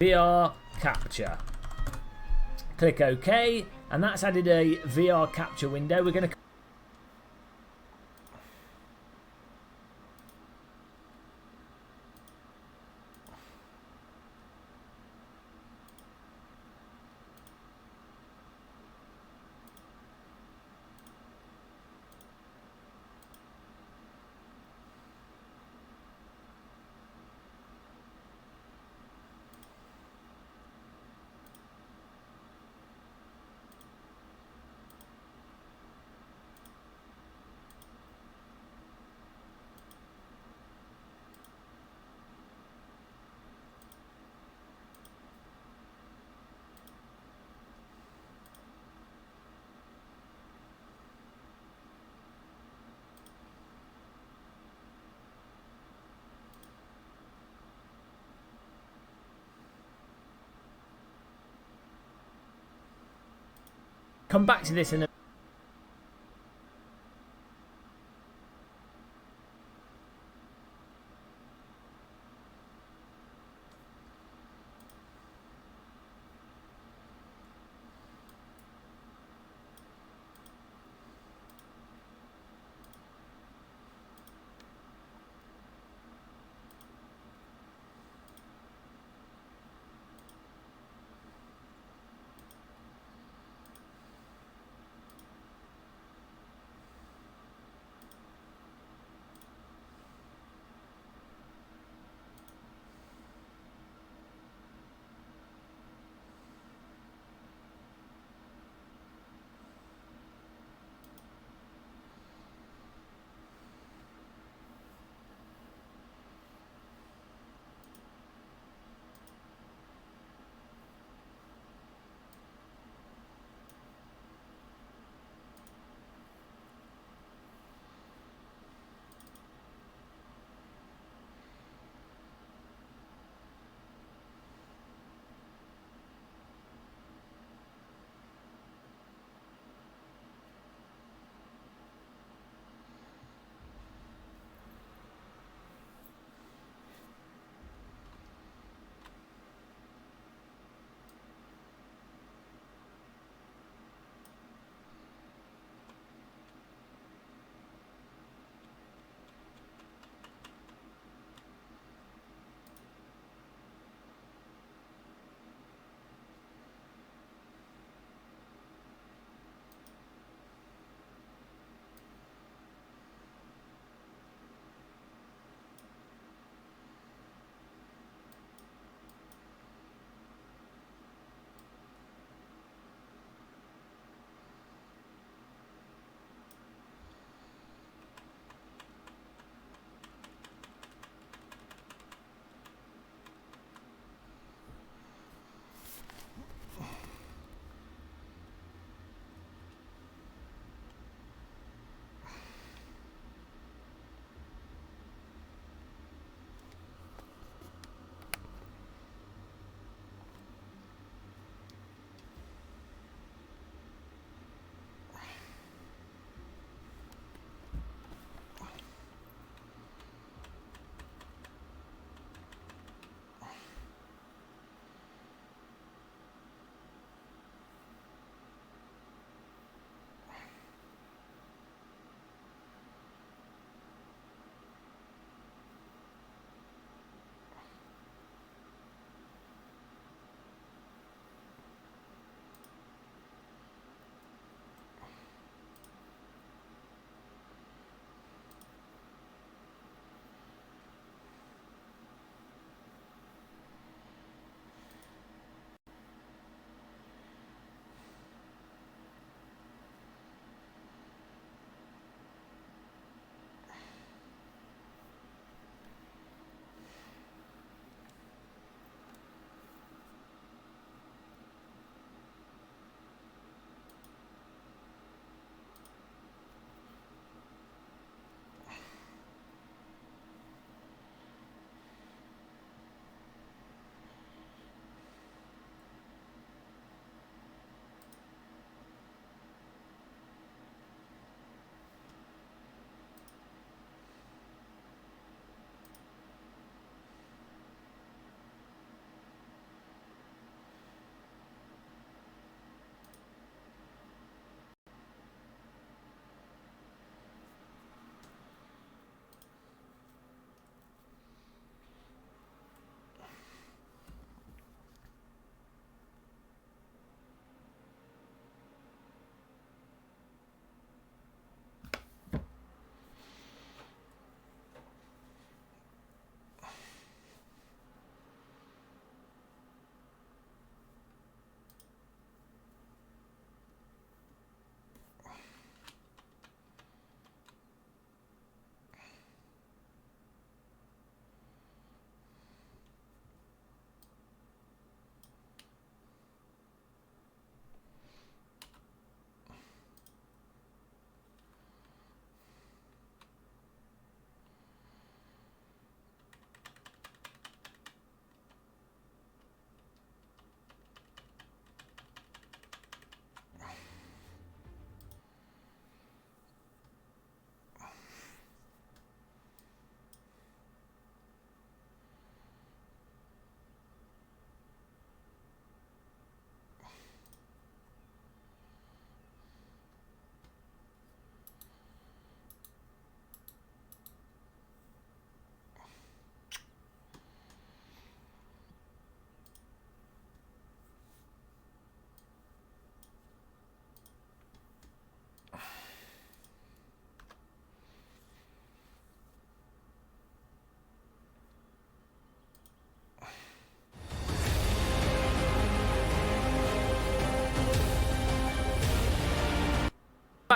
VR capture. Click OK, and that's added a VR capture window. We're going to come back to this in a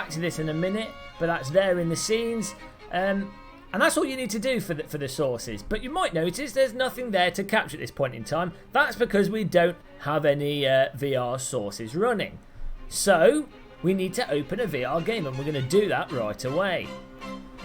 back to this in a minute, but that's there in the scenes. And that's all you need to do for the sources. But you might notice there's nothing there to capture at this point in time. That's because we don't have any VR sources running. So we need to open a VR game, and we're going to do that right away.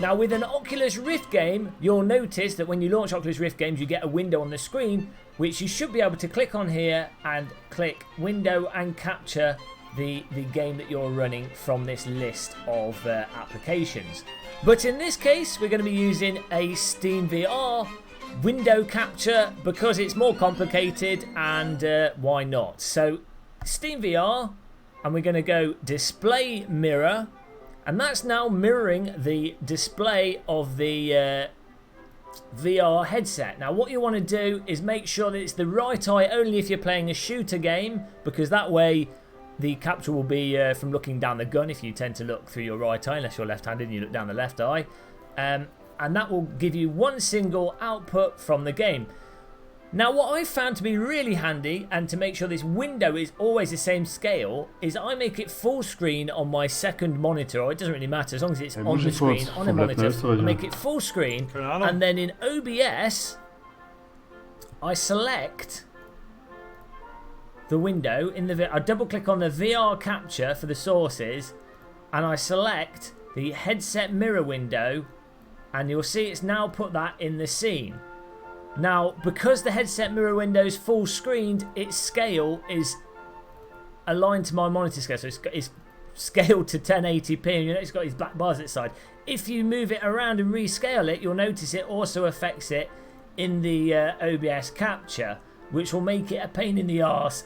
Now with an Oculus Rift game, you'll notice that when you launch Oculus Rift games, you get a window on the screen, which you should be able to click on here and click window and capture the game that you're running from this list of applications. But in this case, we're going to be using a Steam VR window capture because it's more complicated, and why not? So Steam VR, and we're going to go display mirror, and that's now mirroring the display of the VR headset. Now what you want to do is make sure that it's the right eye only if you're playing a shooter game, because that way the capture will be from looking down the gun if you tend to look through your right eye, unless you're left-handed and you look down the left eye. And that will give you one single output from the game. Now what I found to be really handy, and to make sure this window is always the same scale, is I make it full screen on my second monitor. Or it doesn't really matter as long as it's on the screen, on a monitor. I make it full screen, and then in OBS I select the window in the I double click on the VR capture for the sources, and I select the headset mirror window, and you'll see it's now put that in the scene. Now because the headset mirror window is full screened, its scale is aligned to my monitor scale, so it's scaled to 1080p, and you know it's got these black bars at the side. If you move it around and rescale it, you'll notice it also affects it in the OBS capture, which will make it a pain in the arse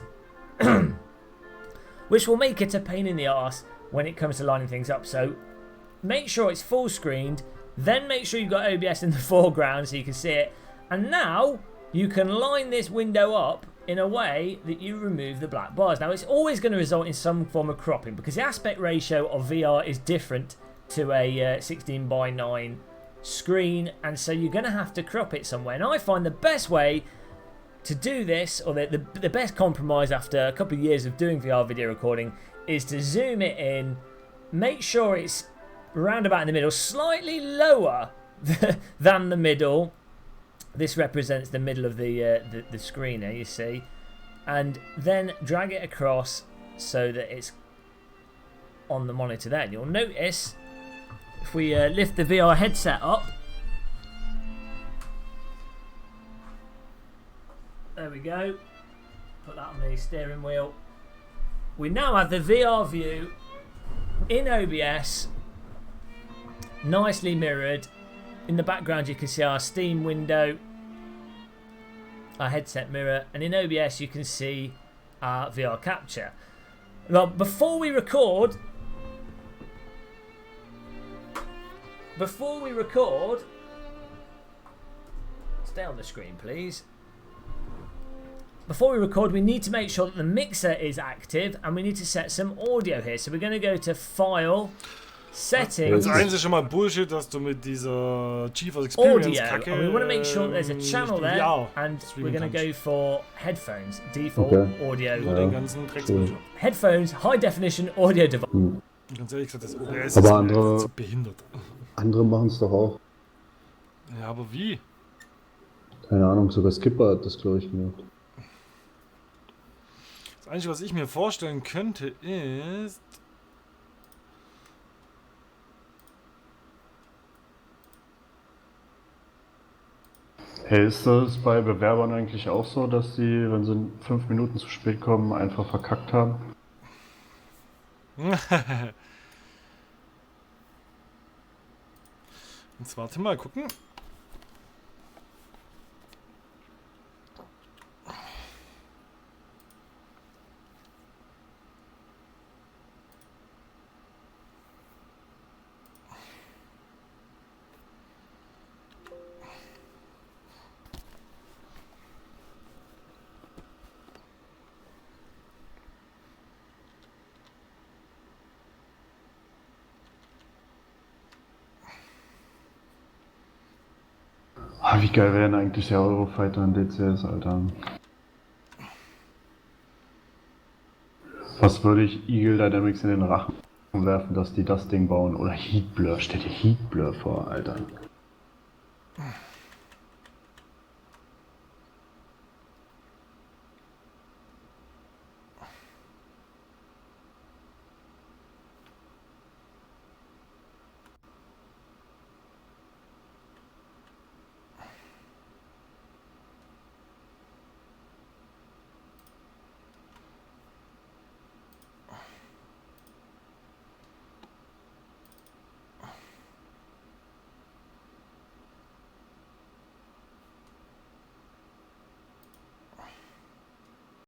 which will make it a pain in the arse when it comes to lining things up. So make sure it's full screened, then make sure you've got OBS in the foreground so you can see it, and now you can line this window up in a way that you remove the black bars. Now it's always going to result in some form of cropping because the aspect ratio of VR is different to a 16:9 screen, and so you're going to have to crop it somewhere. And I find the best way to do this, or the best compromise after a couple of years of doing VR video recording, is to zoom it in, make sure it's round about in the middle, slightly lower than the middle. This represents the middle of the screen here, you see, and then drag it across so that it's on the monitor there. And you'll notice if we lift the VR headset up, there we go, put that on the steering wheel, we now have the VR view in OBS nicely mirrored. In the background you can see our Steam window, our headset mirror, and in OBS you can see our VR capture. Now before we record, stay on the screen please. Before we record, we need to make sure that the mixer is active, and we need to set some audio here. So we're going to go to File, Settings, Das einzige schon mal Bullshit, dass du mit dieser GeForce Experience Kacke, and we want to make sure that there's a channel there, and we're going to go for headphones, default audio, den ganzen Drecksbullshit. Headphones, high definition audio device. Ganz ehrlich gesagt, das OBS aber ist behindert. andere machen es doch auch. Ja, aber wie? Keine Ahnung, sogar Skipper hat das, glaube ich, gemacht. Das Einzige, was ich mir vorstellen könnte, ist... Hey, ist das bei Bewerbern eigentlich auch so, dass die, wenn sie 5 Minuten zu spät kommen, einfach verkackt haben? Jetzt warte mal, gucken. Ah, wie geil wäre denn eigentlich der Eurofighter in DCS, Alter? Was würde ich Eagle Dynamics in den Rachen? werfen, dass die das Ding bauen. Oder Heatblur. Stell dir Heatblur vor, Alter.